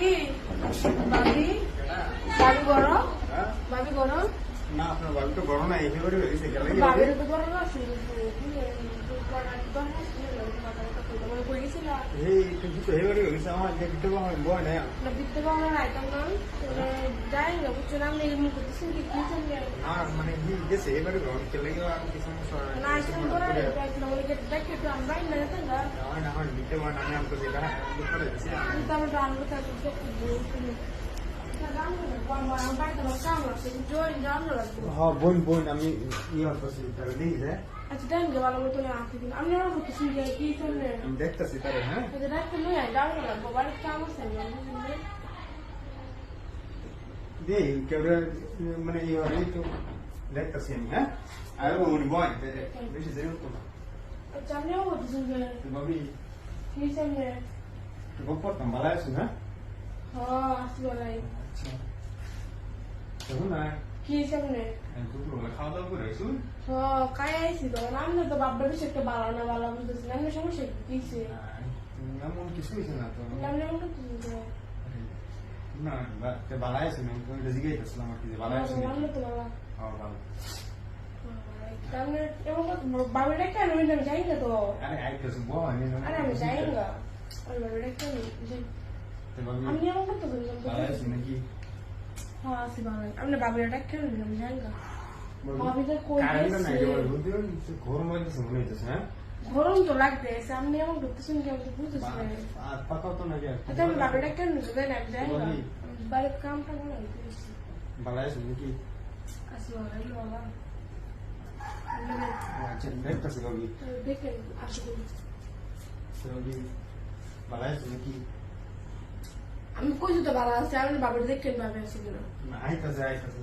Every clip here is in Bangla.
ভাবি ভাবি ভাবি বড় ভাবি বড় না আপনার বাবু তো বড় না একেবারে হয়ে গেছে গেলে ভাবির তো বড় না শুধু কই গেছিল এই কিন্তু একেবারে হয়ে গেছে আমার দেখতে পাওয়া বয় না না বিতে পাওয়া নাই তখন যাই না বুঝছো না আমি এরকম করতেছি কি চলে আর মানে গেছে একেবারে ঘর চলে গেল আর কি সমস্যা না আইসন করে দেখে তো আমরা না তো না না হয় নিতে পারেন আমি আমাকে যেটা করে দিচ্ছি আমি তো আমরা জানবো তা তো হ্যাঁ বোন বোন আমি ইয়ে করতেছি তাহলে দেখি যে আচ্ছা দেন গে ভালো মতো আঁকি দিন আমি আর করতেছি যে কি চলে আমি দেখতেছি তাহলে হ্যাঁ এটা দেখতে নয় ডাউন লাগবো বাড়ির কাম আছে দে কেবল মানে ইয়ে হয় তো দেখতেছি আমি হ্যাঁ আর উনি বয় বেশি দেরি হতো না আচ্ছা আপনিও করতেছেন যে ভাবি কি চলে গপ করতাম ভালো আছেন হ্যাঁ হ্যাঁ আসি বলাই আচ্ছা দেখুন না কি সামনে দুপুরবেলা খাওয়া দাওয়া করে আসুন হ্যাঁ কাই আইসি তো আমি তো বাপটা বেশি একটা ভালো না ভালো বুঝতেছি আমি সমস্যা কিছে এমন কিছু হয়েছে না তো আমি এমন করতেছি না ভালো আছেন আমি তো জিজ্ঞাসা করছিলাম আর কি যে ভালো আছেন ভালো তো ভালো হ্যাঁ ভালো তাহলে এমন বাবাটা কেন আমি যাই না তো আরে আইতেছে বয় আরে আমি যাই না ওই বাবাটা কেন আমি এমন করতেছি ভালো আছেন নাকি হ্যাঁ আসি ভালো আপনি বাবাটা কেন আমি যাই না ভাবিটা কই কারেন্ট নাই গেছে বুঝলেন গরম লাগতেছে মনে হইতেছে হ্যাঁ গরম তো লাগতেছে আপনি এমন করতেছেন কি আমি তো বুঝতেছি না আর পাকাও তো নাকি আচ্ছা আমি বাবাটা কেন যাই না আমি যাই না বাড়ির কামটা ভালো হইতেছে ভালো আছেন নাকি আসি ভালো বাবা আচ্ছা দেখতেছি ভাবি দেখেন আসলে ভাবি ভালো আছেন নাকি আমি কইছি তো ভালো আছে আমি বাবার দেখেন ভাবে আছে কিনা আইতেছে আইতেছে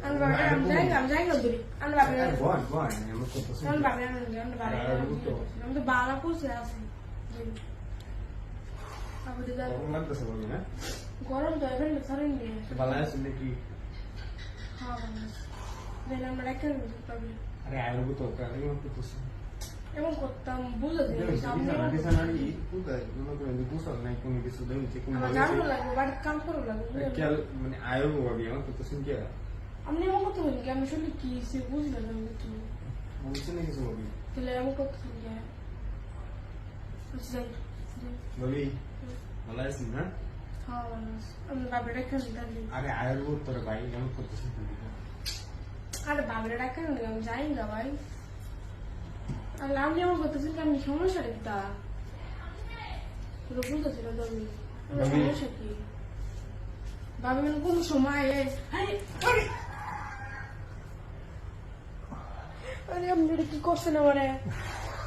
আমি যাই না দূরে আমি বাবার বয় বয় আমি করতেছি আমি বাবার আমি তো বালা করছে আছে গরম লাগতেছে ভাবি না গরম তো এবার সারেন দিয়ে ভালো আছেন নাকি হ্যাঁ ভালো আছে দেন আমরা রেখে পাবি আরে আইরবো তো কেমন করতেছি এমন করতাম বুঝে দিই সামনে আমার জানো লাগবে বাড়ির কাম করো লাগবে মানে আয়ো ভাবি আমার করতেছেন কি আপনি এমন করতে বলি কি আমি শুনলে কি সে বুঝলে না কি বলছে না কিছু ভাবি তাহলে এমন করতে কি যাই ভাবি ভালো আছেন না হ্যাঁ ভালো আছে আমি বাবার রেখে দিই আরে আয়ুর্ব তোর ভাই কেমন করতেছেন আরে বাবার রেখে আমি যাই না ভাই আর আমি এমন করতেছি কি আমি সমস্যা রেখা বুঝতেছি না তুমি সমস্যা কি বাবা মানে কোন সময় আরে আপনি কি করছেন আমারে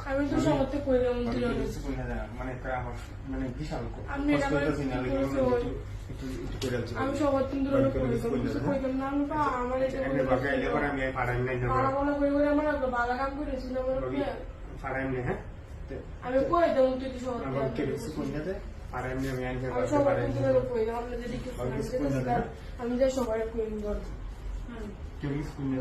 আমি তো সমস্ত কইলাম দিল মানে আমার মানে বিশাল আমি আমি সবার তিন দূর কইলাম না আমি আমার আমি পাড়াই নাই আমার বালা কাম করেছিল পাড়াই নেই হ্যাঁ আমি কই দেবো তুই তো সবার আমি যে সবাই কইলাম